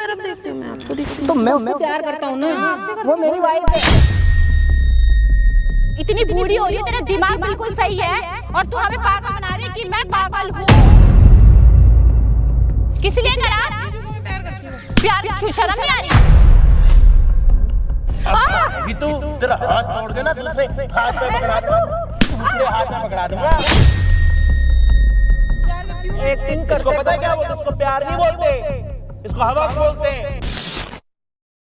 तरफ देखती हूँ, मैं आपको देखती हूँ। तो मैं उससे प्यार करता हूँ ना, वो मेरी वाइफ है। इतनी बूढ़ी हो रही है, तेरा दिमाग बिल्कुल सही है और तू हमें पागल बना रही है कि मैं पागल हूँ। किस लिए करा प्यार? शर्म नहीं आ रही? अभी तू तेरा हाथ तोड़ के ना दूसरे हाथ में पकड़ा दूंगा, दूसरे हाथ में पकड़ा दूंगा। एक्टिंग इसको पता है क्या बोलते? इसको प्यार नहीं बोलते, इसको हवा बोलते हैं।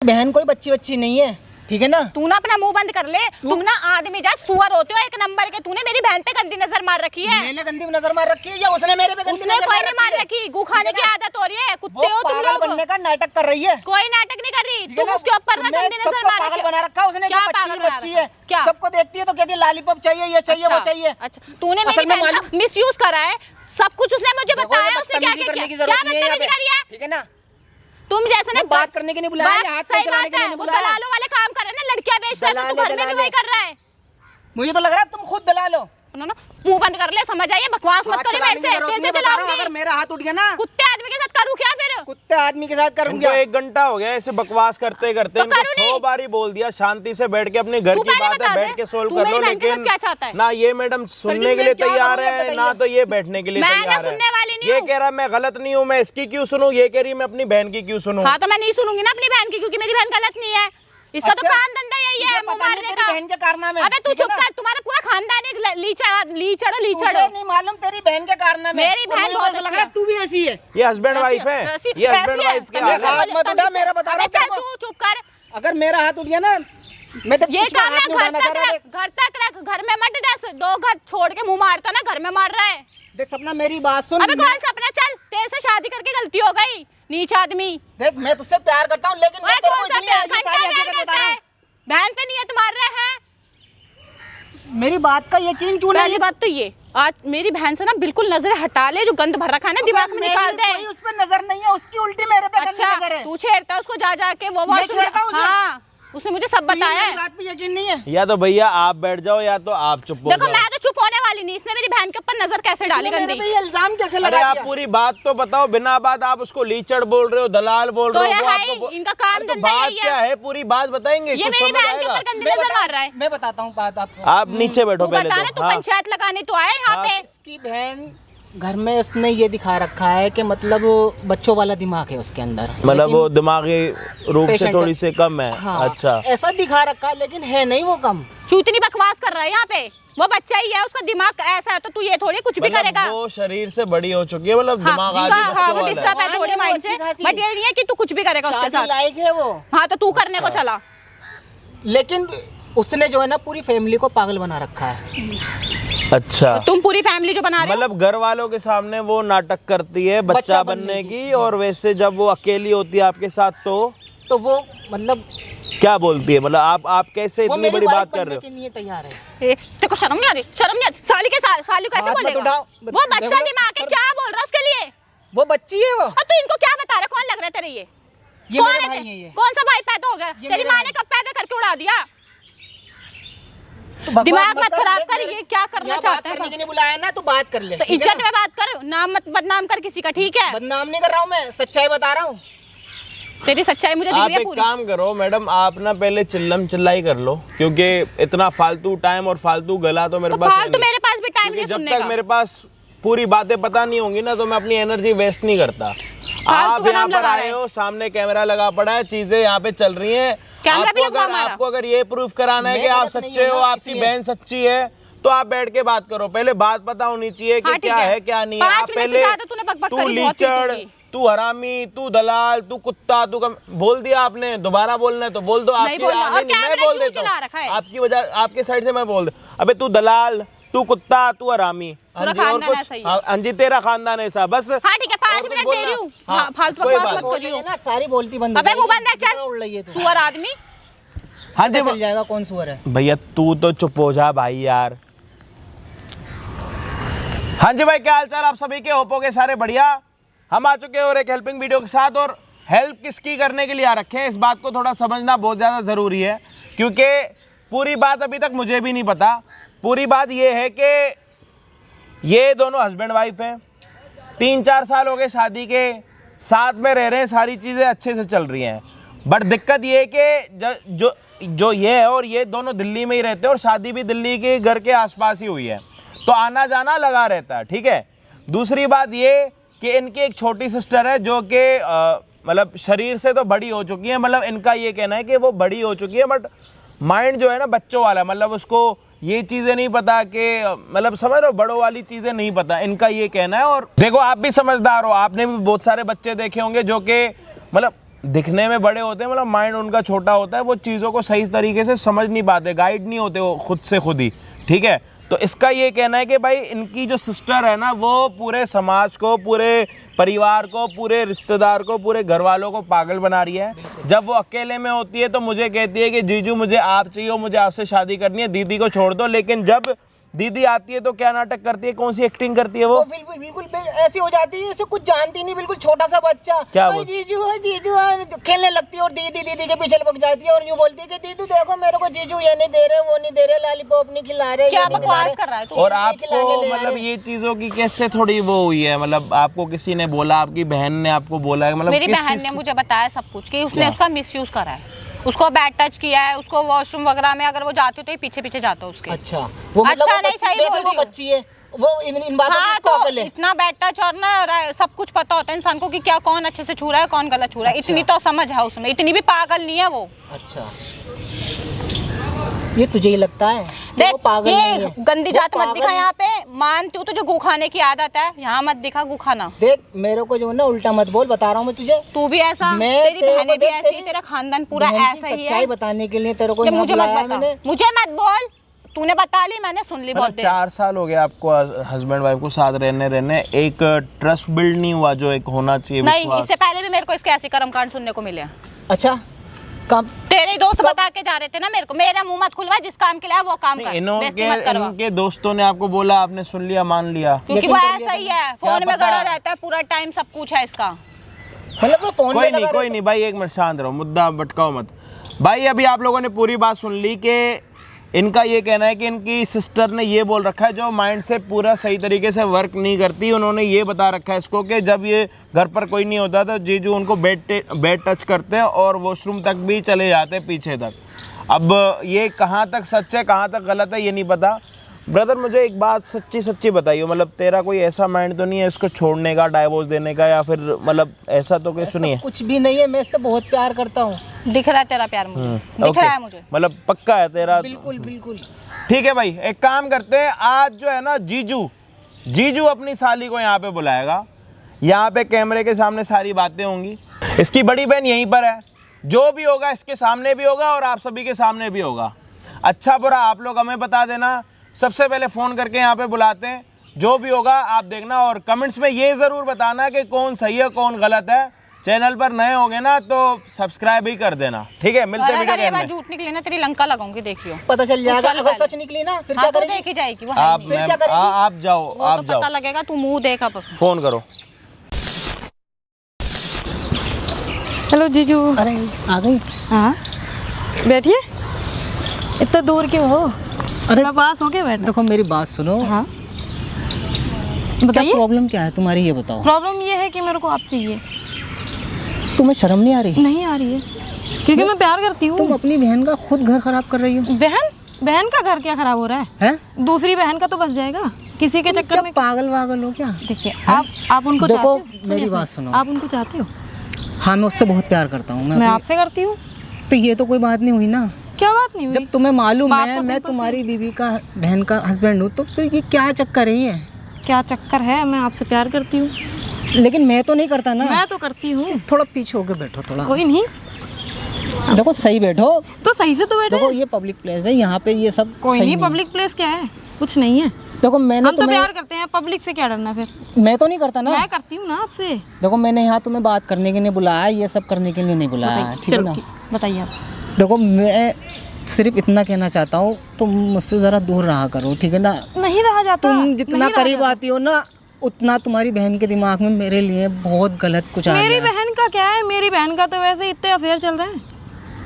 बहन कोई बच्ची बच्ची नहीं है, ठीक है ना? तू ना अपना मुंह बंद कर ले। तुम ना आदमी जा सुअर होते हो एक नंबर के। तूने मेरी बहन पे गंदी नजर मार रखी है। मैंने गंदी नजर मार रखी है या उसने मेरे पे गंदी उसने नजर कोई नहीं मार रखी। गू खाने की आदत हो रही है। कुत्ते हो तुम लोग। बनने का नाटक कर रही है। कोई नाटक नहीं कर रही। तुम उसके ऊपर ना गंदी नजर मार पागल बना रखा है उसने। क्या पागल बच्ची है, क्या सबको देखती है तो कहती है लॉलीपॉप चाहिए, ये चाहिए, वो चाहिए। अच्छा तूने मेरी बहन का मिसयूज करा है। सब कुछ उसने मुझे बताया। उसने क्या क्या किया? ठीक है ना? तुम जैसे ना बात करने के नहीं बुलाया, हाथ सही चलाने बात के है। लिए वो बुलाया। दलालों वाले काम कर रहे हैं ना, लड़कियां बेच रहे हैं, तो घर में भी वही कर रहा है। मुझे तो लग रहा है तुम खुद दलाल हो। ना मुंह बंद कर ले, समझ आइए, बकवास मत करो मेरे से। तेरे से चलाऊंगी। अगर मेरा हाथ उठ गया ना, कुत्ते आदमी के साथ करूँ क्या फिर? कुत्ते आदमी के साथ करूंगा। इनको 1 घंटा हो गया ऐसे बकवास करते करते। इनको 100 बार ही बोल दिया शांति से बैठ के अपने घर की बात है बैठ के सोल्व कर लो, लेकिन ना ये मैडम सुनने के लिए तैयार है ना तो ये बैठने के लिए तैयार है। ये कह रहा मैं गलत नहीं हूँ, मैं इसकी क्यों सुनूं? ये कह रही मैं अपनी बहन की क्यों सुनूं? हाँ तो मैं नहीं सुनूंगी ना अपनी बहन की, क्योंकि मेरी बहन गलत नहीं है। इसका तो काम धंधा यही है, मुंह मारने का। बहन के कारनामे। अबे तू चुप कर। तुम्हारा पूरा खानदान एक लीचड़ नहीं मालूम तेरी बहन के कारनामे। मेरी बहन बहुत लग रहा है तू भी ऐसी है। ये हस्बैंड वाइफ है, ये हस्बैंड वाइफ के हाथ मत उठा, मेरा बता रहा चल तू चुप कर। अगर मेरा हाथ उठ गया ना, मैं तो ये काम ना घर तक रख, घर में मत डस। 2 घर छोड़ के मुंह मारता ना, घर में मार रहा है। देख सपना मेरी बात सुन। अबे कौन सपना? चल तेरे से शादी करके गलती हो गई, नीच आदमी। देख मैं तुझसे प्यार करता हूँ, लेकिन मैं तेरे को कौन सा इसलिए प्यार? ये सारी हकीकत बता रहा हूँ। बहन पे नियत मार रहे हैं। मेरी बात का यकीन क्यों नहीं? पहली बात तो ये, आज मेरी बहन से ना बिल्कुल नजर हटा ले। जो गंद भर रखा है ना दिमाग में निकाल दे। कोई उस पे नजर नहीं है, उसकी उल्टी मेरे पे अच्छा नजर है। तू छेड़ता है उसको जा के वो मैं छेड़ता हूं उसे? हाँ उसने मुझे सब बताया है। बात पे यकीन नहीं है। या तो भैया आप बैठ जाओ या तो आप चुप हो देखो जाओ। मैं तो चुप होने वाली नहीं। इसने मेरी बहन के ऊपर नजर कैसे डाली गंदी? मेरे पे ये इल्जाम कैसे अरे लगा आप दिया? पूरी बात तो बताओ, बिना बात आप उसको लीचड़ बोल रहे हो, दलाल बोल तो रहे हो। ये वो है आपको इनका काम अरे तो धंधा बात यही है। क्या है? पूरी बात बताएंगे ये कुछ मेरी समझ बहन के आएगा। ऊपर गंदी नजर मार रहा है। मैं बताता हूँ बात आपको। आप नीचे बैठो तू पहले बता ना, तो। तू पंचायत लगाने तो आया यहाँ पे। इसकी बहन घर में इसने ये दिखा रखा है कि मतलब बच्चों वाला दिमाग है उसके अंदर। मतलब वो दिमागी रूप से थोड़ी से कम है। हाँ, अच्छा ऐसा दिखा रखा है, लेकिन है नहीं वो कम। क्यों इतनी बकवास कर रहा है यहाँ पे? वो बच्चा ही है, उसका दिमाग ऐसा है तो तू ये थोड़ी कुछ भी करेगा। वो शरीर से बड़ी हो चुकी है, मतलब दिमाग हाँ, आगे हाँ, वो बच्चों डिस्टर्ब वाला है। है थोड़ी माइंड से, बट ये नहीं है कि तू कुछ भी करेगा उसके साथ। लायक है वो। हाँ तो तू करने को चला। लेकिन उसने जो है ना पूरी फैमिली को पागल बना रखा है। अच्छा तुम पूरी फैमिली जो बना रहे हो। मतलब घर वालों के सामने वो नाटक करती है बच्चा बनने की, और वैसे जब वो अकेली होती है आपके साथ तो वो मतलब क्या बोलती है? मतलब आप कैसे इतनी बड़ी बात कर रहे हो? के लिए तैयार है। तेरे को शर्म नहीं आ रही? शर्म नहीं आती? साली के साली कैसे बोलेगा? वो बच्चा दिमाग है, क्या बोल रहा है उसके लिए? वो बच्ची है वो। अब तू इनको क्या बता रहा है? कौन लग रहा है तेरे? ये कौन मेरे है? भाई हैं ये। कौन सा भाई पैदा हो गया? तेरी माँ ने कब पैदा करके उड़ा दिया? तो दिमाग मत खराब कर। ये क्या करना चाहता है? करने के लिए बुलाया ना तो बात कर ले। तो इज्जत में बात कर, नाम मत बदनाम कर किसी का, ठीक है? बदनाम नहीं कर रहा हूँ मैं, सच्चाई बता रहा हूँ। तेरी सच्चाई मुझे दिख आप रही है एक पूरी। काम करो मैडम, आप ना पहले चिल्लम चिल्लाई कर लो, क्योंकि इतना फालतू टाइम और फालतू गला तो मेरे पास है फालतू नहीं। मेरे पास भी टाइम नहीं जब सुनने तक का। मेरे पास पूरी बातें पता नहीं होंगी ना तो मैं अपनी एनर्जी वेस्ट नहीं करता। आप का यहाँ नाम पर लगा आए रहे हो, सामने कैमरा लगा पड़ा है, चीजें यहाँ पे चल रही हैं। कैमरा भी लगवा हमारा। आपको अगर ये प्रूफ कराना है कि मैं आप गलत नहीं सच्चे हूँ हो, ना, आपकी इसलिए। बहन सच्ची है, तो आप बैठ के बात करो। पहले बात पता होनी चाहिए कि हाँ, क्या ठीक है। है क्या नहीं है। 5 आप मिनट से पहले ज्यादा तूने बकबक तू करी, बहुत थी लीचड़, तू की। तू हरामी, तू दलाल, तू कुत्ता, तू बोल दिया आपने। दोबारा बोलना है तो बोल दो। आपकी बोलना। और आगे नहीं, मैं कैमरा बोल क्यों देता चला रखा है? हूँ आपकी वजह, आपके साइड से मैं बोल दे। अबे तू दलाल, तू कुत्ता, तू हरामी। पूरा खानदान ऐसा ही है। हाँ जी, तेरा खानदान ऐसा बस। हाँ ठीक है, 5 और कुछ मिनट दे बोलना? रही हूँ। हाँ, फालतू कोई बकवास बात मत नहीं। करियो ना सारी बोलती बंद। अबे मुंह बंद है, उड़ रही है चल तू। सुअर आदमी। हाँ जी चल जाएगा कौन सुअर है। भैया, तू तो चुप हो जा भाई यार। हाँ जी भाई, क्या हालचाल आप सभी के? होपो के सारे बढ़िया। हम आ चुके हैं और एक हेल्पिंग वीडियो के साथ। और हेल्प किसकी करने के लिए आ रखे हैं, इस बात को थोड़ा समझना बहुत ज़्यादा ज़रूरी है, क्योंकि पूरी बात अभी तक मुझे भी नहीं पता। पूरी बात ये है कि ये दोनों हस्बैंड वाइफ हैं, 3-4 साल हो गए शादी के, साथ में रह रहे हैं, सारी चीज़ें अच्छे से चल रही हैं। बट दिक्कत ये है कि जो ये है और ये दोनों दिल्ली में ही रहते हैं और शादी भी दिल्ली के घर के आसपास ही हुई है, तो आना जाना लगा रहता है, ठीक है। दूसरी बात ये कि इनकी एक छोटी सिस्टर है जो कि मतलब शरीर से तो बड़ी हो चुकी है, मतलब इनका ये कहना है कि वो बड़ी हो चुकी है, बट माइंड जो है ना बच्चों वाला, मतलब उसको ये चीज़ें नहीं पता कि मतलब समझ रहे हो, बड़ों वाली चीज़ें नहीं पता, इनका ये कहना है। और देखो आप भी समझदार हो, आपने भी बहुत सारे बच्चे देखे होंगे जो कि मतलब दिखने में बड़े होते हैं, मतलब माइंड उनका छोटा होता है, वो चीज़ों को सही तरीके से समझ नहीं पाते, गाइड नहीं होते वो खुद से खुद ही, ठीक है। तो इसका ये कहना है कि भाई इनकी जो सिस्टर है ना वो पूरे समाज को, पूरे परिवार को, पूरे रिश्तेदार को, पूरे घर वालों को पागल बना रही है। जब वो अकेले में होती है तो मुझे कहती है कि जीजू मुझे आप चाहिए, मुझे आपसे शादी करनी है, दीदी को छोड़ दो। लेकिन जब दीदी आती है तो क्या नाटक करती है, कौन सी एक्टिंग करती है वो बिल्कुल ऐसी हो जाती है जैसे कुछ जानती नहीं, बिल्कुल छोटा सा बच्चा, क्या जीजू है खेलने लगती है और दीदी के पीछे लपक जाती है और यूं बोलती है कि दीदू देखो मेरे को जीजू ये नहीं दे रहे, वो नहीं दे रहे, लॉलीपॉप नहीं खिला रहे, क्या बकवास कर रहा है तू? और आपको मतलब ये चीजों की कैसे थोड़ी वो हुई है, मतलब आपको किसी ने बोला, आपकी बहन ने आपको बोला है? मतलब मेरी बहन ने मुझे बताया सब कुछ कि उसने उसका मिसयूज करा है, उसको बैड टच किया है, उसको वॉशरूम वगैरह में अगर वो जाती हो तो ये पीछे पीछे जाता है उसके। अच्छा वो मतलब अच्छा नहीं सही बोल रही वो बच्ची है, वो इन बातों हाँ, को अकल है। इतना बैड टच और ना सब कुछ पता होता है इंसान को कि क्या कौन अच्छे से छू रहा है कौन गलत छू रहा है। अच्छा। इतनी तो समझ है उसमें, इतनी भी पागल नहीं है वो। अच्छा ये तुझे ही लगता है? देख पागल ये गंदी जात मत दिखा यहाँ पे, मानती हूँ तुझे गू खाने की आदत है, यहाँ मत दिखा गू खाना। देख मेरे को जो ना उल्टा मत बोल, बता रहा हूँ मैं तुझे। तू भी ऐसा, तेरी बहनें भी ऐसी है, तेरा खानदान पूरा ऐसा ही है। सच्चाई बताने के लिए तेरे को मुझे मत बता, मुझे मत बोल, तूने बता ली मैंने सुन ली बहुत देर। 4 साल हो गए आपको हस्बैंड वाइफ को साथ रहने, एक ट्रस्ट बिल्ड नहीं हुआ जो एक होना चाहिए विश्वास। नहीं, इससे पहले भी मेरे को इसके ऐसे कर्मकांड सुनने को मिले। अच्छा कब? तेरे दोस्त बता के जा रहे थे ना मेरे को, मेरा मुंह मत खुलवा, जिस काम के लिए वो काम कर, इनके दोस्तों ने आपको बोला, आपने सुन लिया, मान लिया? क्योंकि वो ऐसा ही है, फोन में गड़ा रहता है पूरा टाइम, सब कुछ है इसका। मतलब वो फोन में कोई नहीं भाई, एक मिनट शांत रहो, मुद्दा भटकाओ मत भाई। अभी आप लोगों ने पूरी बात सुन ली कि इनका ये कहना है कि इनकी सिस्टर ने ये बोल रखा है, जो माइंड से पूरा सही तरीके से वर्क नहीं करती, उन्होंने ये बता रखा है इसको कि जब ये घर पर कोई नहीं होता तो जीजू उनको बेड टच करते हैं और वॉशरूम तक भी चले जाते हैं पीछे तक। अब ये कहाँ तक सच है कहाँ तक गलत है ये नहीं पता। ब्रदर मुझे एक बात सच्ची बताइए, मतलब तेरा कोई ऐसा माइंड तो नहीं है इसको छोड़ने का, डाइवोर्स देने का, या फिर मतलब ऐसा तो कुछ नहीं है? कुछ भी नहीं है, मैं इससे बहुत प्यार करता हूँ। दिख रहा है तेरा प्यार मुझे, दिख रहा है मुझे, मतलब पक्का है तेरा? बिल्कुल। ठीक है भाई, एक काम करते हैं, आज जो है ना जीजू अपनी साली को यहाँ पे बुलाएगा, यहाँ पे कैमरे के सामने सारी बातें होंगी, इसकी बड़ी बहन यहीं पर है, जो भी होगा इसके सामने भी होगा और आप सभी के सामने भी होगा। अच्छा बुरा आप लोग हमें बता देना, सबसे पहले फ़ोन करके यहाँ पे बुलाते हैं, जो भी होगा आप देखना और कमेंट्स में ये ज़रूर बताना कि कौन सही है कौन गलत है। चैनल पर नए होंगे ना तो सब्सक्राइब ही कर देना, ठीक है? मिलते हैं वीडियो में। झूठ निकली ना तेरी लंका लगाऊंगी, देखियो पता चल जाएगा। अगर सच निकली ना फिर क्या करेगी? देखी जाएगी वो। आप जाओ पता लगेगा, तू मुंह देख, अब फोन करो। हेलो जीजू। अरे आ गई? हाँ बैठिए, इतना दूर क्यों हो? अरे पास हो के बैठ। देखो मेरी बात सुनो। हाँ बताइए, प्रॉब्लम क्या है तुम्हारी, ये बताओ। प्रॉब्लम ये है कि मेरे को आप चाहिए। तुम्हें शर्म नहीं आ रही? नहीं आ रही है, क्योंकि मैं प्यार करती हूँ। तुम अपनी बहन का खुद घर खराब कर रही हो। बहन का घर क्या खराब हो रहा है? दूसरी बहन का तो बस जाएगा किसी के चक्कर में। पागल वागल हो क्या? देखिए आप उनको चाहते हो? मेरी बात सुनो, आप उनको चाहते हो? हाँ मैं उससे बहुत प्यार करता हूँ। मैं आपसे करती हूँ। तो ये तो कोई बात नहीं हुई ना। क्या बात नहीं हुई? जब तुम्हें मालूम है तो मैं तुम्हारी बीवी का बहन का हस्बैंड हूँ, तो फिर ये क्या चक्कर है? क्या चक्कर है? मैं आपसे प्यार करती हूँ। लेकिन मैं तो नहीं करता ना। मैं तो करती हूँ। थोड़ा पीछे होके बैठो थोड़ा। कोई नहीं, देखो सही बैठो तो सही से तो बैठो। देखो ये पब्लिक प्लेस है, यहाँ पे ये सब कोई नहीं। पब्लिक प्लेस क्या है? कुछ नहीं है। देखो मैंने हम तो प्यार करते हैं, पब्लिक से क्या डरना? फिर मैं तो नहीं करता ना। मैं करती हूँ ना आपसे। देखो मैंने यहाँ तुम्हें बात करने के लिए बुलाया, ये सब करने के लिए नहीं बुलाया, ठीक है ना? बताइए आप। देखो मैं सिर्फ इतना कहना चाहता हूँ, तुम मुझसे ज़रा दूर रहा करो, ठीक है ना? नहीं रहा जाता। तुम जितना करीब आती हो ना उतना तुम्हारी बहन के दिमाग में मेरे लिए बहुत गलत कुछ आ गया। मेरी बहन का क्या है? मेरी बहन का तो वैसे इतने अफेयर चल रहे हैं।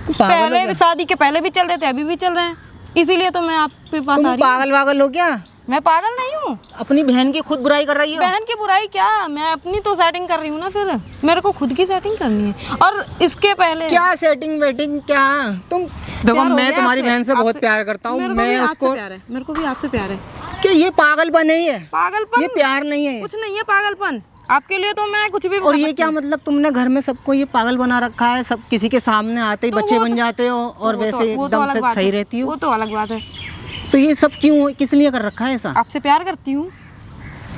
पहले भी, शादी के पहले भी चल रहे थे, अभी भी चल रहे हैं। इसीलिए तो मैं आपके पास तुम आ रही हूँ। पागल वागल हो क्या? मैं पागल नहीं हूँ। अपनी बहन की खुद बुराई कर रही हो। बहन की बुराई क्या, मैं अपनी तो सेटिंग कर रही हूँ ना, फिर मेरे को खुद की सेटिंग करनी है। और इसके पहले क्या सेटिंग वेटिंग क्या? तुम देखो, प्यार हो मैं गया तुम्हारी आपसे? बहन से बहुत आपसे? प्यार करता हूँ। मेरे को भी मैं आपसे उसको प्यार है, मेरे को भी आपसे प्यार है। क्या ये पागलपन है? ये पागलपन ये प्यार नहीं है। कुछ नहीं है पागलपन। आपके लिए तो मैं कुछ भी और कर ये सकती क्या हूँ। मतलब तुमने घर में सबको ये पागल बना रखा है? सब किसी के सामने आते ही तो बच्चे वो बन तो- जाते हो और वो तो- वैसे वो तो एकदम अलग से बात सही है। रहती हो। वो तो अलग बात है। तो ये सब क्यों, किस लिए कर रखा है ऐसा? आपसे प्यार करती हूँ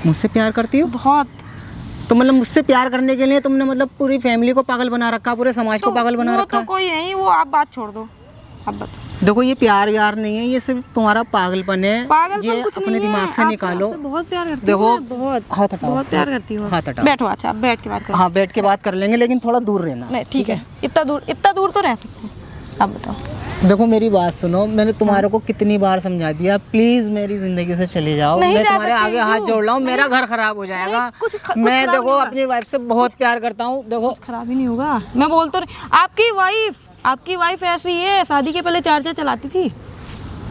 मुझसे प्यार करती हो? बहुत। तो मतलब मुझसे प्यार करने के लिए तुमने मतलब पूरी फैमिली को पागल बना रखा, पूरे समाज को पागल बना वो रखा तो है। कोई नहीं, वो आप बात छोड़ दो। अब बताओ। देखो ये प्यार व्यार नहीं है, ये सिर्फ तुम्हारा पागलपन है। पागलपन ये कुछ अपने नहीं है। दिमाग से आपसे- निकालो। आपसे बहुत प्यार करती देखो, हूँ मैं, बहुत हाथ हटाओ। बहुत प्यार करती हूँ। हाथ हटाओ। बैठो, अच्छा आप बैठ के बात करो। हाँ, बैठ के बात कर लेंगे, लेकिन थोड़ा दूर रहना। नहीं ठीक है, इतना दूर तो रह सकते हैं। आप बताओ। देखो मेरी बात सुनो, मैंने तुम्हारे को कितनी बार समझा दिया, प्लीज मेरी जिंदगी से चले जाओ। नहीं मैं जा तुम्हारे सकती आगे हूँ। हाथ जोड़ रहा हूँ, मेरा घर खराब हो जाएगा। नहीं, कुछ मैं खराब देखो नहीं होगा। अपनी वाइफ से बहुत प्यार करता हूँ। देखो खराब ही नहीं होगा, मैं बोल तो रही। आपकी वाइफ ऐसी है, शादी के पहले 4 चलाती थी।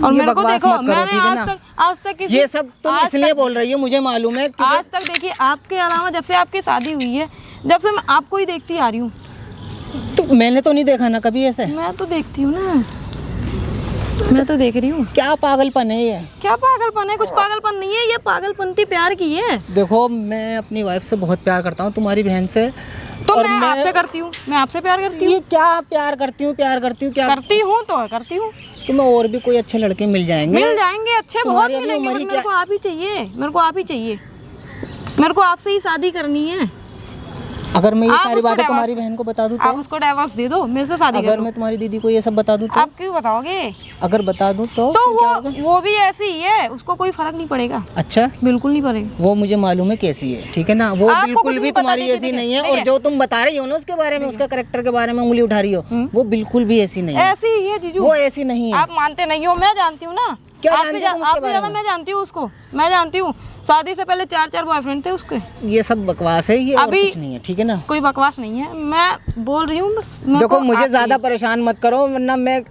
और ये मेरे को बकवास देखो, मत करो, मैंने ठीक है ना? आज तक किसी ये सब तुम आज इसलिए तक- बोल रही हो, मुझे मालूम है। क्योंकि आज तक देखिए, आपके अलावा जब से आपकी शादी हुई है, जब से मैं आपको ही देखती आ रही हूँ। तो मैंने तो नहीं देखा ना कभी ऐसे। मैं तो देखती हूँ ना, मैं तो देख रही हूँ। क्या पागलपन है ये? क्या पागलपन है? कुछ पागलपन नहीं है, ये पागलपंती प्यार की है। देखो मैं अपनी वाइफ से बहुत प्यार करता हूँ, तुम्हारी बहन से। तो और मैं आपसे करती हूँ, मैं आपसे प्यार करती हूँ। ये क्या प्यार करती हूँ क्या करती हूँ तो करती हूँ। तुम्हें और भी कोई अच्छे लड़के मिल जाएंगे। मिल जाएंगे, अच्छे बहुत तुम्हारी अभी मिलेंगे, उम्र बट ही मेरे को आप ही चाहिए, मेरे को आप ही चाहिए। मेरे को आपसे ही शादी करनी है। अगर मैं ये आप सारी उसको बातें divorce- तुम्हारी बहन को बता दूं आप तो? उसको डाइवोर्स दे दो, मेरे से शादी अगर कर लो। मैं तुम्हारी दीदी को ये सब बता दूं तो? आप क्यों बताओगे? अगर बता दूं तो तो क्या होगा? वो भी ऐसी ही है, उसको कोई फर्क नहीं पड़ेगा, अच्छा, बिल्कुल नहीं पड़ेगा। वो मुझे मालूम है कैसी है, ठीक है ना? वो आपको बिल्कुल कुछ भी नहीं पता, तुम्हारी देखिए, ऐसी देखिए, नहीं है। और देखिए। जो तुम बता रही हो ना उसके बारे में, उसका करेक्टर के बारे में उंगली उठा रही हो, वो बिल्कुल भी ऐसी नहीं है। ऐसी ही है जीजू। वो ऐसी नहीं है। आप मानते नहीं हो, मैं जानती हूँ ना। क्या आपसे जानती हो तुम उसके आपसे बारे ज्यादा में? मैं जानती हूँ उसको, मैं जानती हूँ। शादी से पहले 4 बॉयफ्रेंड थे उसके। ये सब बकवास है, ये और अभी- कुछ नहीं है, ठीक है ना? कोई बकवास नहीं है, मैं बोल रही हूँ बस। मेरे देखो को मुझे आप ज्यादा चाहिए। परेशान मत करो, वरना मैं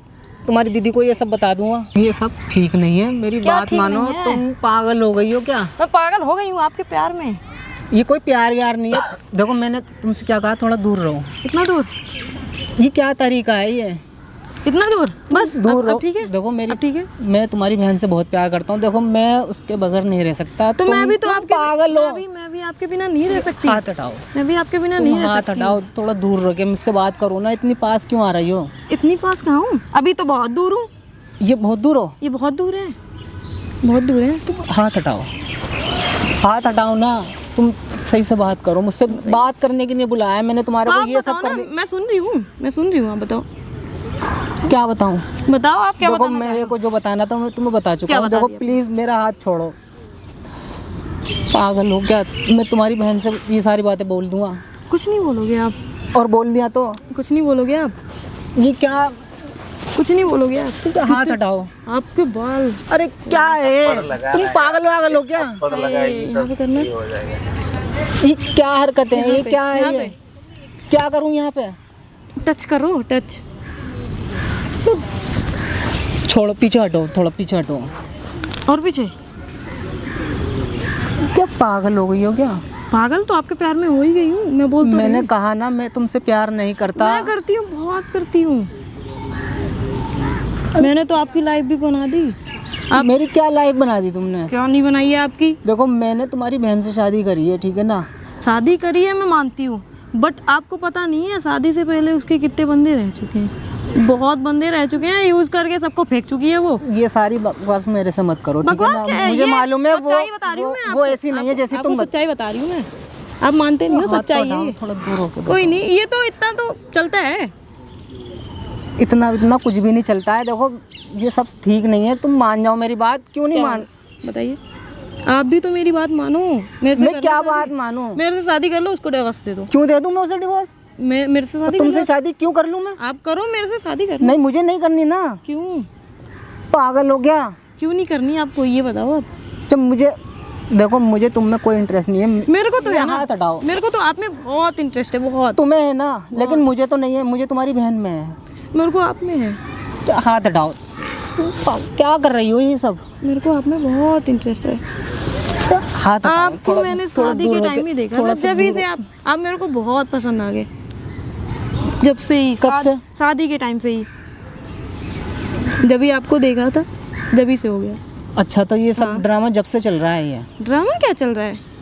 तुम्हारी दीदी को ये सब बता दूंगा। ये सब ठीक नहीं है, मेरी क्या बात ठीक मानो। नहीं है? तुम पागल हो गई हो क्या? मैं पागल हो गई हूँ आपके प्यार में। ये कोई प्यार व्यार नहीं है। देखो मैंने तुमसे क्या कहा, थोड़ा दूर रहो। इतना दूर, ये क्या तरीका है ये? इतना दूर, बस दूर अब रहो। ठीक है। देखो मेरी, अब ठीक है। मैं तुम्हारी बहन से बहुत प्यार करता हूँ। देखो मैं उसके बगैर नहीं रह सकता। तो मैं भी तो तुम आपके पागल हो। मैं भी आपके बिना नहीं रह सकती। हाथ हटाओ, मैं भी आपके बिना तुम नहीं रह हाथ सकती। हटाओ, थोड़ा दूर रह के मुझसे बात करो ना। इतनी पास क्यों आ रही हो? इतनी पास कहाँ हूँ, अभी तो बहुत दूर हूँ। ये बहुत दूर हो। ये बहुत दूर है, बहुत दूर है। तुम हाथ हटाओ, हाथ हटाओ ना। तुम सही से बात करो, मुझसे बात करने के लिए बुलाया है मैंने तुम्हारे तो को। आप ये बताओ सब ना, करने, मैं सुन रही हूँ, मैं सुन रही हूँ। आप बताओ, क्या बताऊं? बताओ आप क्या देखो बताना चाह रहे मेरे हो? को जो बताना था मैं तुम्हें बता चुका क्या हूँ। बता देखो दिया? प्लीज मेरा हाथ छोड़ो। पागल हो क्या? मैं तुम्हारी बहन से ये सारी बातें बोल दूंगा। कुछ नहीं बोलोगे आप, और बोल दिया तो कुछ नहीं बोलोगे आप, ये क्या? कुछ नहीं बोलोगे आप। हाथ हटाओ। आपके बाल अरे क्या है, तुम पागल वागल हो क्या? यहाँ पे करना, ये क्या हरकतें हैं? ये क्या है? यहाँ ये क्या करूं यहाँ पे? टच करो, टच। छोड़ो, पीछे हटो, थोड़ा पीछे हटो। और पीछे। क्या पागल हो गई हो क्या? पागल तो आपके प्यार में हो ही गई हूँ, मैं बोल तो मैंने रही कहा ना मैं तुमसे प्यार नहीं करता। हूँ। मैं करती हूँ, बहुत करती हूँ। मैंने तो आपकी लाइफ भी बना दी। आप मेरी क्या लाइफ बना दी तुमने? क्या नहीं बनाई है आपकी? देखो मैंने तुम्हारी बहन से शादी करी है, ठीक है ना? शादी करी है, मैं मानती हूँ, बट आपको पता नहीं है शादी से पहले उसके कितने बंदे रह चुके हैं। बहुत बंदे रह चुके हैं, यूज करके सबको फेंक चुकी है वो। ये सारी बकवास मेरे से मत करो, ठीक है बकवास क्या ना? है? मुझे ये मालूम है सच्चाई बता रही हूँ मैं वो आपको। ऐसी नहीं है जैसी आपको तुम सच्चाई बता रही हूँ मैं। आप मानते नहीं हो, हाथ तो सच्चाई हटाओ, है। थोड़ा दूर होकर कोई नहीं, ये तो इतना तो चलता है। इतना इतना कुछ भी नहीं चलता है। देखो ये सब ठीक नहीं है, तुम मान जाओ मेरी बात। क्यों नहीं मान? बताइए, आप भी तो मेरी बात मानो। मेरे से मैं कर क्या लो बात शादी। मानूं? मेरे से शादी कर लो, उसको डिवोर्स दे दो। क्यों दे दूं मैं उसे डिवोर्स? मेरे से शादी कर तुमसे लो। शादी क्यों कर लूं मैं? आप करो, मेरे से शादी कर लो। नहीं मुझे नहीं करनी ना। क्यों, पागल हो गया? क्यों नहीं करनी आपको, ये बताओ आप। जब मुझे, देखो मुझे तुम में कोई इंटरेस्ट नहीं है। मेरे को तो है ना, हाथ हटाओ। मेरे को तो आप में बहुत इंटरेस्ट है, बहुत। तुम्हें है ना, लेकिन मुझे तो नहीं है। मुझे तुम्हारी बहन में है। मेरे को आप में है। हाथ हटाओ। क्या कर रही हो ये सब? मेरे को आप में बहुत इंटरेस्ट है। हाथ हटाओ, आपको मैंने शादी के टाइम ही देखा था, जब ही से आप मेरे को बहुत पसंद आ गए, जब से ही। कब से? शादी के टाइम से ही, जब ही आपको देखा था जब ही से हो गया। अच्छा, तो ये सब ड्रामा जब से चल रहा है? ये ड्रामा क्या चल रहा है?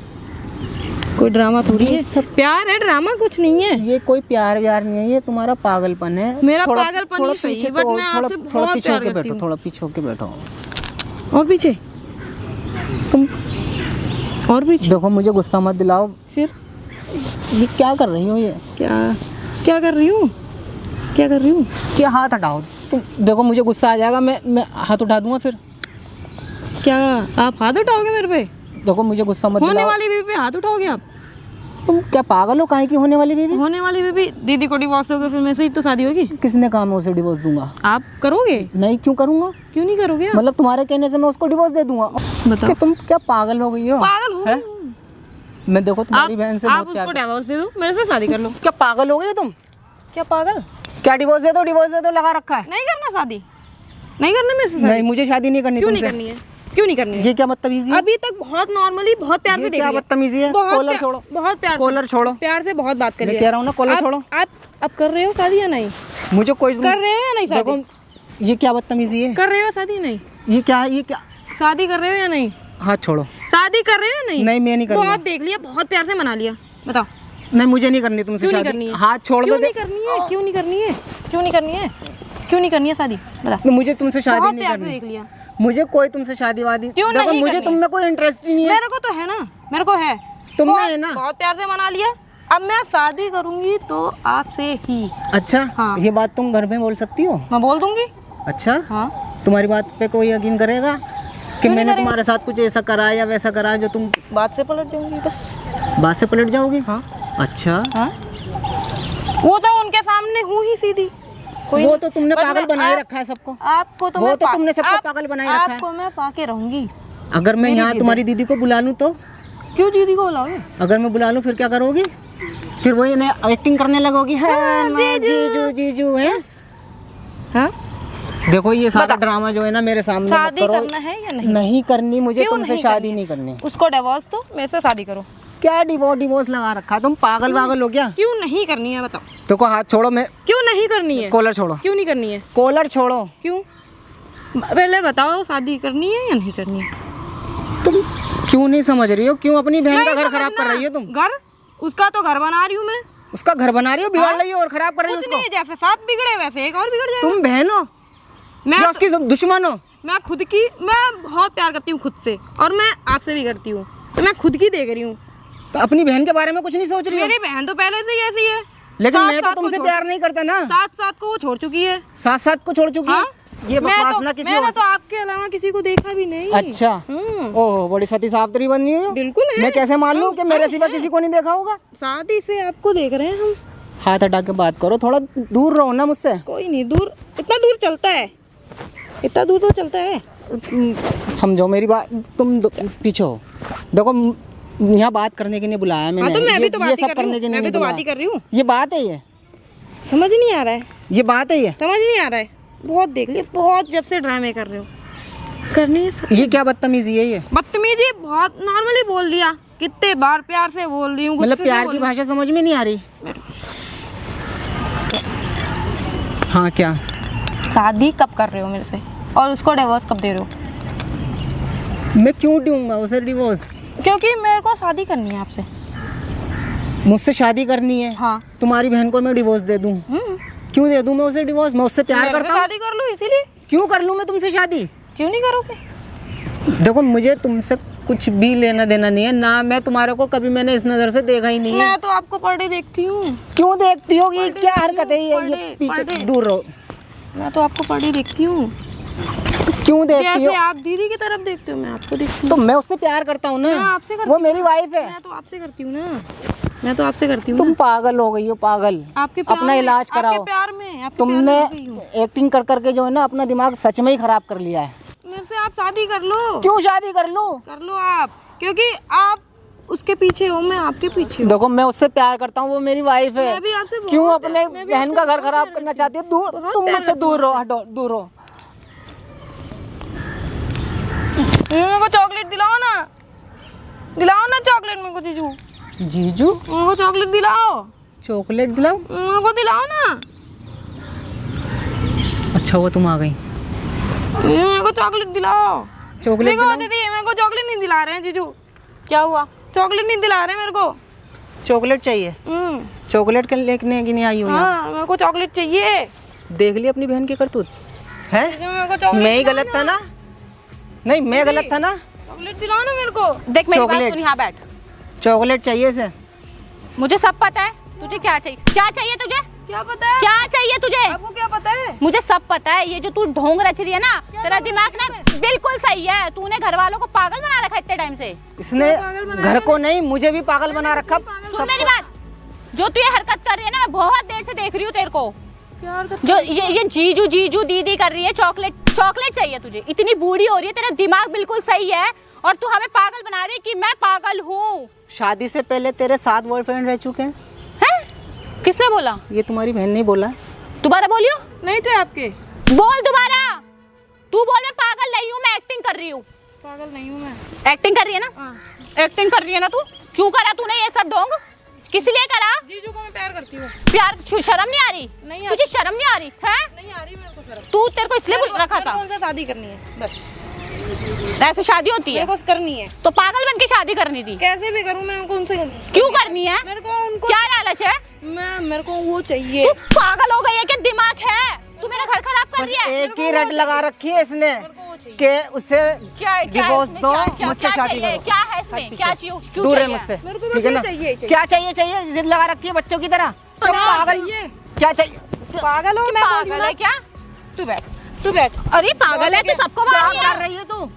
कोई ड्रामा थोड़ी है, सब प्यार है, ड्रामा कुछ नहीं है। ये कोई प्यार व्यार नहीं है, ये तुम्हारा पागलपन है। मेरा पागलपन ही सही है, बट मैं आपसे बहुत प्यार करती हूँ। थोड़ा पीछे होके बैठो। और पीछे तुम, और पीछे देखो, मुझे गुस्सा मत दिलाओ। फिर ये क्या कर रही हो? ये क्या कर रही हूँ? क्या कर रही हूँ? क्या? हाथ हटाओ तुम। देखो, मुझे गुस्सा आ जाएगा, मैं हाथ उठा दूंगा फिर। क्या आप हाथ उठाओगे मेरे पे? देखो, मुझे गुस्सा मत होने दिलाओ। वाली बीवी पे हाथ उठाओगे आप? तुम क्या पागल हो? काहे की होने वाली बीवी? होने वाली बीवी, दीदी को डिवोर्स होगा, फिर मेरे से ही तो शादी होगी। किसने कहा मैं उसे डिवोर्स दूंगा? आप करोगे? नहीं, क्यों करूंगा? क्यों नहीं करोगे आप? मतलब तुम्हारे कहने से मैं उसको डिवोर्स दे दूंगा? बताओ। कि तुम क्या पागल हो गई हो? पागल हो? मैं देखो तुम्हारी बहन से आप बहुत प्यार उसको डिवोर्स दे दो, मेरे से शादी कर लो। क्या पागल हो गई हो तुम? क्या पागल? क्या डिवोर्स दे दो लगा रखा है? नहीं करना शादी, नहीं करना मेरे से शादी। नहीं, मुझे शादी नहीं करनी। क्यों नहीं तुमसे करनी है? क्यों नहीं करनी है? ये क्या बदतमीजी है? अभी तक बहुत नॉर्मली, बहुत प्यार से देख क्या लिया। बदतमीजी है? बहुत कॉलर छोड़ो। बहुत प्यार से। कॉलर छोड़ो। प्यार से बहुत बात कर मैं लिया। कह रहा हूँ ना, कॉलर छोड़ो। आप कर रहे हो शादी या नहीं? मुझे कोई कर रहे हो या नहीं शादी? देखो, ये क्या बदतमीजी है? कर रहे हो शादी? नहीं। ये क्या है? ये क्या? शादी कर रहे हो या नहीं? हाथ छोड़ो। शादी कर रहे हो या नहीं? नहीं, मैं नहीं कर रहा। बहुत देख लिया, बहुत प्यार से मना लिया, बताओ। नहीं, मुझे नहीं करनी तुमसे क्यों नहीं शादी। करनी है? हाथ छोड़ दो। क्यों नहीं करनी है? क्यों नहीं करनी है? क्यों नहीं करनी है? क्यों नहीं करनी है शादी? बता। मुझे तुमसे शादी बहुत नहीं प्यार से करनी। देख लिया। मुझे कोई तुमसे शादी वादी, क्यों देखो, नहीं मुझे करनी? तुम में कोई इंटरेस्ट ही नहीं है। मेरे को तो है ना, मेरे को है। तुम में बहुत- है ना? बहुत प्यार से मना लिया। अब मैं शादी करूंगी तो आपसे ही। अच्छा, हाँ। ये बात तुम घर में बोल सकती हो? मैं बोल दूंगी। अच्छा, हाँ, तुम्हारी बात पे कोई यकीन करेगा कि मैंने तुम्हारे साथ कुछ ऐसा करा या वैसा करा जो तुम बात से पलट जाऊंगी बस। बात से पलट जाओगी? हाँ। अच्छा, हाँ, वो तो उनके सामने हूँ ही सीधी। कोई वो तो तुमने बट पागल मैं बनाए आप- रखा है सबको। आपको तो वो मैं तो पा- तुमने सबको आप- पागल बनाए रखा है। आपको मैं पाके रहूंगी। अगर मैं मेरी यहाँ दीदी। तुम्हारी दीदी को बुला लूँ तो? क्यों दीदी को बुलाओगे? अगर मैं बुला लूँ फिर क्या करोगी? फिर वही एक्टिंग करने लगोगी, है मैं जीजू जीजू है। हाँ, देखो, ये सारा ड्रामा जो है ना मेरे सामने मत शादी करो। करना है या नहीं? नहीं करनी मुझे, क्यों तुमसे नहीं शादी करनी? नहीं करनी। उसको डिवोर्स दो, मेरे से शादी करो। क्या डिवोर्स लगा रखा है? तुम पागल वागल हो क्या? क्यों नहीं करनी है बताओ? देखो, हाथ छोड़ो। मैं क्यों नहीं करनी है? कॉलर छोड़ो। क्यों नहीं करनी है? कॉलर छोड़ो। क्यों? पहले बताओ, शादी करनी है या नहीं करनी है? तुम क्यों नहीं समझ रही हो? क्यों अपनी बहन का नहीं घर खराब समझना। कर रही हो तुम? घर? उसका तो घर बना रही हूँ मैं। उसका घर बना रही हो, बिगाड़ रही हो और खराब कर रही हो कुछ उसको। नहीं, जैसे साथ बिगड़े वैसे एक और बिगड़ जाएगा। तुम बहन हो मैं या तो- उसकी दुश्मन हो? मैं खुद की, मैं बहुत प्यार करती हूँ खुद से, और मैं आपसे भी करती हूँ, तो मैं खुद की देख रही हूँ। तो अपनी बहन के बारे में कुछ नहीं सोच रही हो? मेरी बहन तो पहले से ही ऐसी है, लेकिन साथ मैं तो साथ को तुमसे छोड़- प्यार नहीं करता ना। साथ साथ को वो छोड़ चुकी है। साथ साथ को छोड़ चुकी हाँ? है। ये बकवास ना किसी मैंने और तो आपके अलावा किसी को देखा भी नहीं। अच्छा, ओह, बड़ी सती सावित्री बननी हो। बिल्कुल है। मैं कैसे मान लूं कि मेरे सिवा किसी को नहीं देखा होगा? शादी से आपको देख रहे हैं हम। हाथ हटा के बात करो, थोड़ा दूर रहो ना मुझसे। कोई नहीं, दूर, इतना दूर चलता है, इतना दूर तो चलता है। समझो मेरी बात, तुम पीछे हो। देखो, यहाँ बात करने के लिए बुलाया मैंने। हाँ, तो मैं भी तो ये बात ही सब कर रही करने हूँ। के लिए मैं भी नहीं तो बात बुलाया। ही कर रही हूँ। ये बात है, ये समझ नहीं आ रहा है, ये बात है, ये समझ नहीं आ रहा है। बहुत देख लिया, बहुत जब से ड्रामे कर रहे हो। करनी है शादी? ये क्या बदतमीजी है? ये बदतमीजी बहुत नॉर्मली बोल लिया, कितने बार प्यार से बोल रही हूँ, मतलब गुस्से से प्यार बोल की रही हूँ। भाषा समझ में नहीं आ रही? हाँ, क्या? शादी कब कर रहे हो मेरे से, और उसको डिवोर्स कब दे रहे हो? मैं क्यों दूंगा उसे डिवोर्स? क्योंकि मेरे को शादी करनी है आपसे। मुझसे शादी करनी है? हाँ। तुम्हारी बहन को मैं डिवोर्स दे दूं? क्यों दे दूं मैं उसे डिवोर्स? मैं उससे प्यार मेरे से करता हूँ। शादी कर लो इसीलिए। क्यों कर लूं मैं तुमसे शादी? क्यों नहीं करोगे? देखो, मुझे तुमसे कुछ भी लेना देना नहीं है ना। मैं तुम्हारे को कभी मैंने इस नजर से देखा ही नहीं है। मैं तो आपको पर डे देखती हूँ। क्यों देखती होगी? पर डे क्या देखती हरकत है हूँ, ये? पर ये डे, पीछे पर डे। दूर रहो। मैं तो आपको पर डे देखती हूँ। क्यों देखती जैसे हो? आप दीदी की तरफ देखते हो, मैं आपको देखती तो हूँ। मैं उससे प्यार करता हूँ मैं ना। आपसे करती वो मेरी वाइफ है। मैं तो आपसे करती हूँ ना, मैं तो आपसे करती हूँ तुम ना। पागल हो गई हो, पागल। आपके प्यार अपना में- इलाज कराओ। आपके प्यार में, आपके तुमने प्यार में हो गई हूँ। एक्टिंग कर करके जो है ना अपना दिमाग सच में ही खराब कर लिया है। मेरे से आप शादी कर लो। क्यों शादी कर लूं? कर लो आप, क्योंकि आप उसके पीछे हो, मैं आपके पीछे हूँ। देखो, मैं उससे प्यार करता हूँ, वो मेरी वाइफ है। मैं भी आपसे बहुत क्यों प्यार- अपने मैं भी बहन आपसे का घर बहुत खराब प्यार करना करती चाहती हो? दूर, बहुत तुम प्यार मुझसे करती दूर हूँ रहो, हटो, दूर रहो। मेरे को चॉकलेट दिलाओ ना चॉकलेट मेरे को जीजू। जीजू मेरे को चॉकलेट दिलाओ। चॉकलेट दिलाओ? मेरे को दिलाओ ना। अच्छा हुआ तुम आ गई। मेरे को चॉकलेट दिलाओ। चॉकलेट दिलाओ दीदी, मेरे को चॉकलेट नहीं दिला रहे हैं जीजू। क्या हुआ? चॉकलेट नहीं दिला रहे मेरे को। चॉकलेट चाहिए? चॉकलेट के लेने की नहीं आई हूँ। हाँ, मेरे को चॉकलेट चाहिए। देख ली अपनी बहन की करतूत है? मेरे को चॉकलेट मैं ही गलत था ना? नहीं, मैं गलत था ना? चॉकलेट दिलाओ ना मेरे को। देख मेरी बात चॉकलेट। सुन, यहाँ बैठ। चॉकलेट चाहिए इसे। मुझे सब पता है तुझे क्या चाहिए। क्या चाहिए तुझे? क्या पता है? क्या चाहिए तुझे? आपको क्या पता है? मुझे सब पता है। ये जो तू ढोंग रच रही है ना, तेरा दिमाग ना बिल्कुल सही है। तूने घर वालों को पागल बना रखा है इतने टाइम से। इसने घर को नहीं, मुझे भी पागल बना रखा। सुन मेरी बात, जो तू ये हरकत कर रही है ना, मैं बहुत देर से देख रही हूँ तेरे को। जो ये जीजू जीजू दीदी कर रही है। चॉकलेट चाहिए तुझे। इतनी बूढ़ी हो रही है, तेरा दिमाग बिल्कुल सही है और तू हमें पागल बना रही है कि मैं पागल हूँ। शादी से पहले तेरे 7 बॉयफ्रेंड रह चुके हैं। किसने बोला? ये तुम्हारी बहन नहीं बोला? दोबारा बोलियो। नहीं थे आपके। बोल दोबारा। तू बोल मैं पागल नहीं हूँ, मैं एक्टिंग कर रही हूँ। पागल नहीं हूँ मैं। एक्टिंग कर रही है ना? एक्टिंग कर रही है ना तू? क्यों करा तूने ये सब ढोंग? किस लिए करा? जीजू को मैं प्यार करती हूँ। प्यार शर्म नहीं आ रही? नहीं तुझे शर्म नहीं आ रही है? नहीं आ रही मेरे को शर्म। तू तेरे को इसलिए बोल रखा था? उनसे शादी करनी है बस। ऐसे शादी होती है? मेरे को करनी है। तो पागल बन के शादी करनी थी? कैसे भी करूँ मैं उनसे। क्यों करनी है? मेरे को उनको क्या लालच है? मेरे को वो चाहिए। तू पागल हो गई है? क्या दिमाग है? तू मेरा घर खराब कर रही है। एक ही रट लगा रखी है इसने कि उससे डिवोर्स दो, मुझसे शादी करो। क्या है इसमें? क्या चाहिए? क्यों दूर है चाहिए? मुझसे, मेरे को ठीक है ना? चाहिए। क्या चाहिए? जिद लगा रखी है बच्चों की तरह। पागल क्या चाहिए? पागल हो? मैं पागल है क्या? तू बैठ। अरे पागल है, तू सबको मार रही कर है। रही है तू?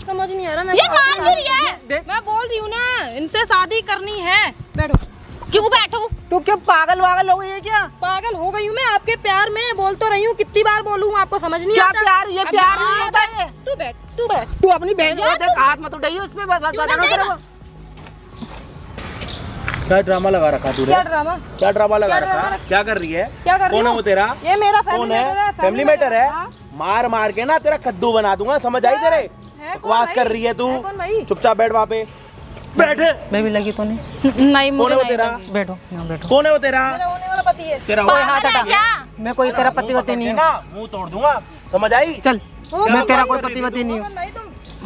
समझ नहीं आ रहा। ये मार क्यों रही है? मैं बोल रही हूँ ना, इनसे शादी करनी है। बैठो। क्यों बैठूं? तू क्या पागल वागल हो गई है क्या? पागल हो गई हूँ मैं आपके प्यार में। बोल तो रही हूँ, कितनी बार बोलूँ आपको समझ नहीं क्या आता? प्यार? ये प्यार नहीं होता है। तू बैठ। तू अपनी बहन को देख, हाथ मत उठाइए उसमें। बता तेरे को क्या ड्रामा लगा रखा तूने? क्या ड्रामा लगा रखा? क्या कर रही है? क्या कर रही कौन है हूँ? वो तेरा? ये मेरा कौन है? फैमिली मैटर है। मार मार के ना तेरा कद्दू बना दूंगा, समझ आई तेरे? बकवास कर रही है तू। चुपचाप बैठ वहाँ पे। बैठ। मैं भी लगी तो नहीं। नहीं कौन मुझे है वो नहीं तेरा? बैठो यहाँ बैठो। कौन है वो तेरा? होने वाला पति है। तेरा पागल हाथ है हटा। क्या? मैं कोई तेरा पति वती नहीं हूँ। ना मुंह तोड़ दूंगा, समझ आई? चल, मैं तेरा कोई पति वती नहीं हूँ।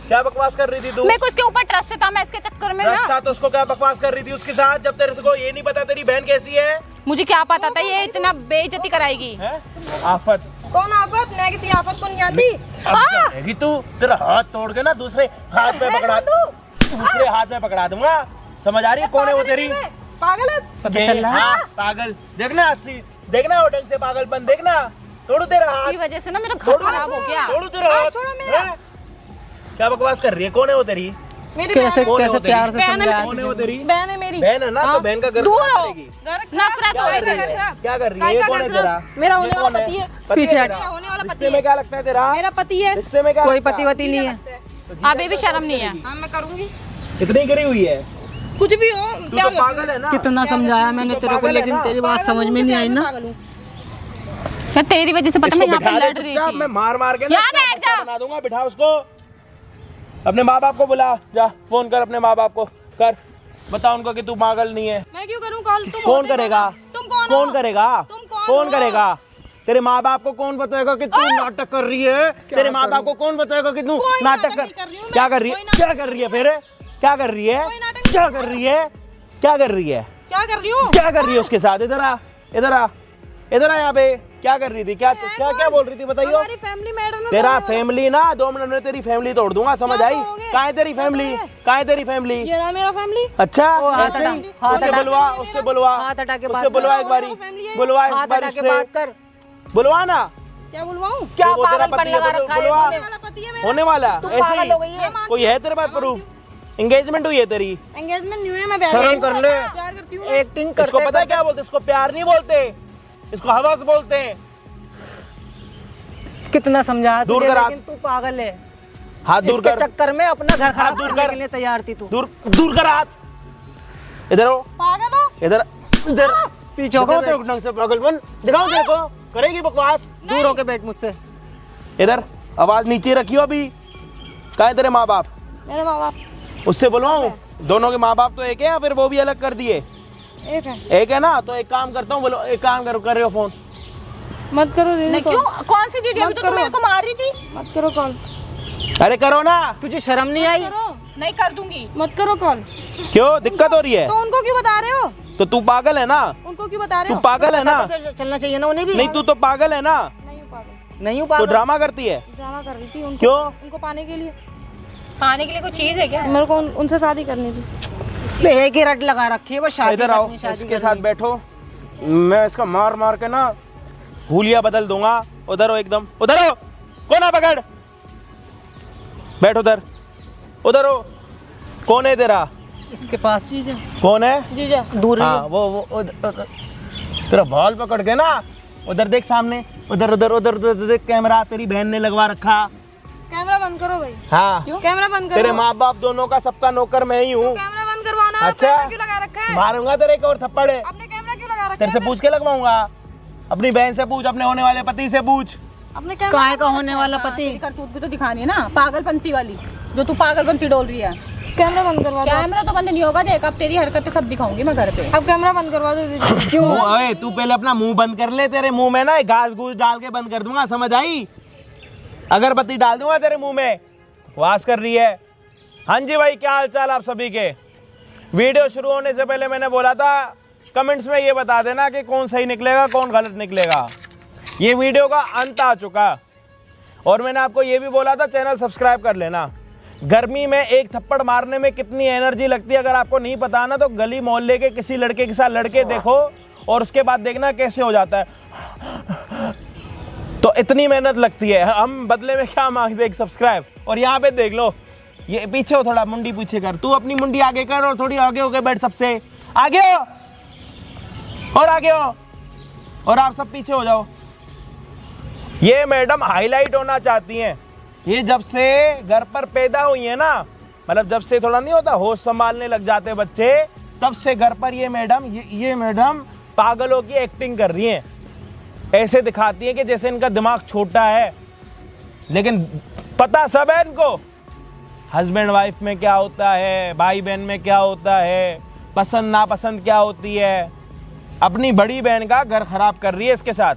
क्या बकवास कर रही थी तू? मेरे को इसके ऊपर ट्रस्ट था, मैं इसके चक्कर में रास्ता ना। तो उसको क्या बकवास कर रही थी उसके साथ, जब तेरे को ये नहीं पता तेरी बहन कैसी है? मुझे क्या पता था ये इतना बेइज्जती कराएगी। हैं? आफत। कौन आफत? नेगेटिव आफत को नहीं आती। अब जाएगी तू, तेरा हाथ तोड़ के ना दूसरे हाथ में पकड़ा दूंगा, समझ आ रही है? कौन है वो तेरी? पागल है। पता चल रहा है? हाँ, पागल। देखना अस्सी, देखना वो ढंग से पागलपन, देखना। तोड़ू तेरा हाथ, इसकी वजह से ना मेरा घर खराब हो गया। तोड़ू तेरा हाथ। छोड़ो मेरा। हैं? क्या बकवास कर रही है? कौन है वो तेरी? मेरी कैसे कौन है वो कैसे प्यार से तेरी? समझाया? कौन है वो तेरी? बहन है मेरी। बहन है ना, तो बहन का घर दूर खराब हो। करेगी। नफरत हो रही है। क्या कर रही है? ये कौन है तेरा? मेरा ये होने कौन वाला है? पति है। पति पीछे है हट। तेरा? होने वाला पति रिश्ते में है। क्या लगता है तेरा? मेरा पति है। रिश्ते में क्या कोई लगता है? पतिवती नहीं है। अभी भी शर्म नहीं है। हाँ मैं करूंगी। इतनी गिरी हुई है? कुछ भी हो। तू तो पागल है ना? कितना समझाया मैंने तू तो तेरे को, पागल है लेकिन ना? तेरी बात समझ में नहीं आई ना। क्या तेरी वजह से? पता इसको मैं यहाँ पे बिठा दे लड़ रही चुपचाप, थी। मैं मार मार के ना यहाँ बैठ जा। बना दूंगा। बिठा उसको। अपने माँ बाप को बुला, जा फोन कर अपने माँ बाप को कर, बता उनको कि तू पागल नहीं है। मैं क्यों करूँ कॉल? तुम कौन होते करेगा? हो? तुम कौन हो? कौन करेगा? तुम कौन कौन हो? करेगा? तेरे माँ बाप को कौन बताएगा कि तू नाटक कर रही है? तेरे माँ बाप को कौन बताएगा कि तू कोई नाटक नाटक कर? नहीं कर रही हूँ मैं। क्या कर रही है? कोई नाटक क्या कर रही है फिर? क्या कर रही है? कोई नाटक क्या कर रही है? क्या कर रही है? क्या कर रही हूँ? क्या कर रही है उसके साथ? इधर आ, इधर आ, इधर आ यहाँ पे। क्या कर रही थी? क्या क्या क्या बोल रही थी बताइयो? हमारी फैमिली मैटर में तेरा कौन है? फैमिली ना 2 मिनट में तेरी फैमिली तोड़ दूंगा, समझ क्या आई? तोड़ोगे? कहाँ है तेरी क्या फैमिली? तोड़ोगे? कहाँ है तेरी फैमिली? ये रहा मेरा फैमिली। अच्छा हाथ ऐसे हटा, ही? हाथ उससे हटा। बुलवा, उससे बुलवा, हाथ हटा के उससे बात बुलवा कर। एक बारी, फैमिली है। बुलवा एक हाथ बारी हटा के उससे, बात कर। बुलवा ना। क्या बुलवाऊं? क्या वो तेरा पागलपन पति है लगा तो रखा है? बुलवा। होने वाला पति है मेरा। होने वाला तू ऐसे पागल हो ही? गई है। कोई है तेरे पास प्रूफ? एंगेजमेंट हुई है तेरी? एंगेजमेंट नहीं हुई है, मैं प्यार शर्म कर ले। प्यार करती हूँ। एक्टिंग करते इसको पता है क्या बोलते? इसको प्यार नहीं बोलते, इसको हवस बोलते हैं। कितना समझाया दूर तुझे, कर हाथ। लेकिन तू पागल है। हाथ दूर इसके कर, चक्कर में अपना घर हाथ खराब दूर करने कर। के लिए तैयार थी तू। दूर दूर कर हाथ। इधर हो, पागल हो? इधर इधर। पीछे दिखाओ होके तेरे को ढंग से पागलपन, दिखाओ तेरे को। करेगी बकवास? दूर होके बैठ मुझसे। इधर आवाज नीचे रखियो अभी। कहाँ है तेरे माँ बाप? मेरे माँ बाप उससे बुलवाऊं? दोनों के माँ बाप तो एक है या फिर वो भी अलग कर दिए? एक है ना, तो एक काम करता हूँ, बोलो एक काम करो, कर रहे हो फोन? मत करो दीदी। क्यों? कौन सी दीदी? अभी तो तुम मेरे को मार रही थी। मत करो कॉल। अरे करो ना, तुझे शर्म नहीं आई? नहीं कर दूंगी। मत करो कॉल। क्यों दिक्कत हो रही है? तो उनको क्यों बता रहे हो? तो तू पागल है ना? उनको क्यों बता रहे तू हो? पागल है ना? चलना चाहिए ना उन्हें भी। नहीं तू तो पागल है ना? नहीं हूँ पागल। नहीं हूँ तो पागल। ड्रामा करती है? ड्रामा कर रही थी उनको। क्यों? उनको पाने के लिए। पाने के लिए कोई चीज है क्या? मेरे को उनसे शादी करनी थी। तो एक ही रट लगा रखी है वो शादी। इधर आओ, इसके साथ बैठो, मैं इसका मार मार के ना हुलिया बदल दूंगा। उधर हो, एकदम उधर हो, कोना पकड़, बैठ उधर, उधर हो। कौन है तेरा? इसके पास जीजा। कौन है? जीजा। दूर हाँ वो तेरा बाल पकड़ के ना, उधर देख सामने, उधर उधर उधर उधर देख, कैमरा तेरी बहन ने लगवा रखा। कैमरा बंद करो भाई। हाँ कैमरा बंद करो। तेरे माँ बाप दोनों का सबका नौकर मैं ही हूँ। कैमरा बंद करवाना। अच्छा। कैमरा क्यों लगा रखा है? मारूंगा तेरे एक और थप्पड़ है। आपने कैमरा क्यों लगा रखा है? तेरे से पूछ के लगवाऊंगा। अपनी बहन से पूछ, अपने होने वाले पति से पूछ। अपने कैमरा काय का होने वाला पति? तेरी करतूत भी तो दिखानी है ना, पागलपंती वाली, जो तू पागलपंती डोल रही है। कैमरा बंद करवा दो। कैमरा तो बंद नहीं होगा, देख अब तेरी हरकतें सब दिखाऊंगी मैं घर पे। अब कैमरा बंद करवा दो दीदी। क्यों? ओए तू पहले अपना मुंह बंद कर ले, तेरे मुंह में ना घास घूस डाल के बंद कर दूंगा, समझ आई? अगरबत्ती डाल दूंगा तेरे मुंह में। वास कर रही है। हाँ जी भाई, क्या हाल चाल आप सभी के? वीडियो शुरू होने से पहले मैंने बोला था कमेंट्स में ये बता देना कि कौन सही निकलेगा कौन गलत निकलेगा। ये वीडियो का अंत आ चुका और मैंने आपको ये भी बोला था चैनल सब्सक्राइब कर लेना। गर्मी में एक थप्पड़ मारने में कितनी एनर्जी लगती है, अगर आपको नहीं पता ना तो गली मोहल्ले के किसी लड़के के साथ लड़के देखो और उसके बाद देखना कैसे हो जाता है। तो इतनी मेहनत लगती है, हम बदले में क्या मांगते? एक सब्सक्राइब। और यहाँ पे देख लो, ये पीछे हो, थोड़ा मुंडी पीछे कर, तू अपनी मुंडी आगे कर और थोड़ी आगे होके बैठ, सबसे आगे हो और आगे हो, और आप सब पीछे हो जाओ। ये मैडम हाईलाइट होना चाहती हैं। ये जब से घर पर पैदा हुई है ना, मतलब जब से थोड़ा नहीं होता होश संभालने लग जाते बच्चे, तब से घर पर ये मैडम पागलों की एक्टिंग कर रही हैं। ऐसे दिखाती हैं कि जैसे इनका दिमाग छोटा है, लेकिन पता सब है इनको। हस्बैंड वाइफ में क्या होता है, भाई बहन में क्या होता है, पसंद नापसंद क्या होती है। अपनी बड़ी बहन का घर खराब कर रही है इसके साथ।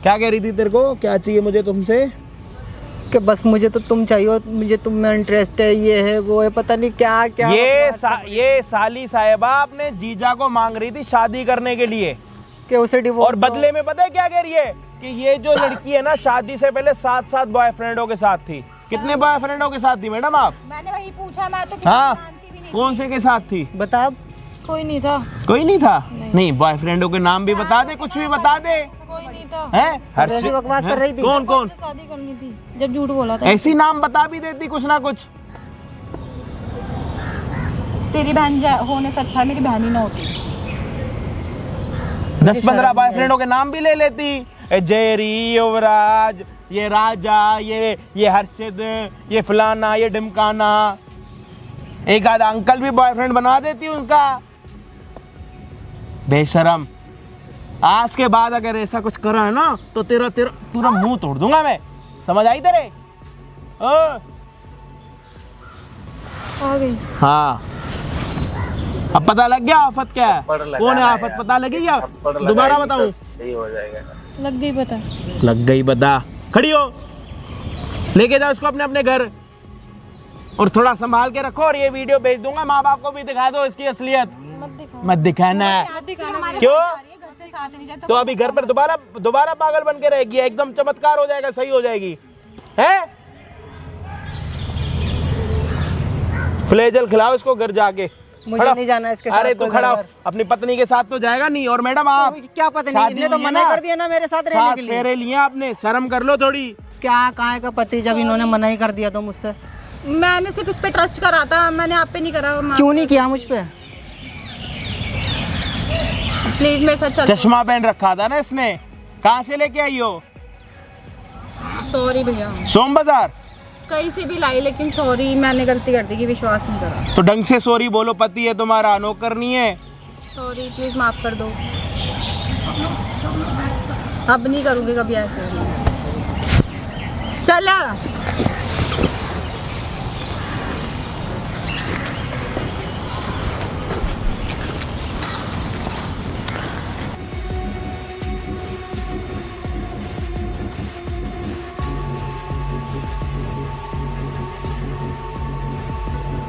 क्या कह रही थी तेरे को? क्या चाहिए मुझे तुमसे? कि बस मुझे तो तुम चाहिए, मुझे तुम में इंटरेस्ट है, ये है वो है, पता नहीं क्या क्या। ये साली साहिबा अपने जीजा को मांग रही थी शादी करने के लिए कि उसे डिवोर्स, और बदले में पता है क्या कह रही है कि ये जो लड़की है ना शादी से पहले 7 बॉयफ्रेंडों के साथ थी। कितने बॉयफ्रेंडों के साथ थी मैडम आप? मैंने वही पूछा, मैं तो हाँ, जानती भी नहीं। कौन से के साथ थी बता। कोई नहीं था। कोई नहीं था? नहीं बॉयफ्रेंडों के नाम भी बता दे, कुछ भी बता दे। कोई नहीं था। हैं? ऐसी बकवास कर रही थी। कौन कौन? शादी करनी थी जब झूठ बोला था। ऐसी नाम बता भी देती कुछ ना कुछ। तेरी बहन होने से अच्छा मेरी बहन ही ना होती। 10-15 बॉयफ्रेंडों के नाम भी ले लेती। जेरी, युवराज, ये राजा, ये हर्षिद, ये फलाना, ये ढिमकाना, एक आधा अंकल भी बॉयफ्रेंड बना देती उनका। बेशरम। आज के बाद अगर ऐसा कुछ करा है ना तो तेरा पूरा मुंह तोड़ दूंगा मैं, समझ आई तेरे? आ गई। हाँ, अब पता लग गया आफत क्या है, कौन है आफत? पता लगी क्या? दोबारा बताऊं? सही हो जाएगा। लग गई पता। लग गई बता। खड़ी हो, लेके जाओ इसको अपने अपने घर और थोड़ा संभाल के रखो। और ये वीडियो भेज दूंगा, माँ बाप को भी दिखा दो इसकी असलियत। मत दिखाना। क्यों? तो अभी घर पर दोबारा पागल बन के रहेगी, एकदम चमत्कार हो जाएगा, सही हो जाएगी। है? फ्लेजल खिलाओ इसको घर जाके। मुझे नहीं जाना इसके साथ। अरे तू खड़ा हो, अपनी पत्नी के साथ तो जाएगा नहीं। और मैडम आप क्या पता नहीं, इन्होंने तो मना कर दिया ना मेरे साथ रहने के लिए। फेरे लिए आपने, शर्म कर लो थोड़ी। क्या कहाँ का पति, जब इन्होंने मना ही कर दिया तो मुझसे। मैंने सिर्फ इस पे ट्रस्ट करा था, मैंने आप पे नहीं करा। क्यों नहीं किया मुझ पे? प्लीज मेरे साथ चलो। चश्मा पहन रखा था ना इसने, कहाँ से लेके आई हो? सॉरी भैया, सोम बाजार कहीं से भी लाई, लेकिन सॉरी, मैंने गलती कर दी कि विश्वास नहीं करा। तो ढंग से सॉरी बोलो, पति है तुम्हारा, नौकर नहीं है। सॉरी, प्लीज माफ कर दो, अब नहीं करूँगी कभी ऐसे। चल।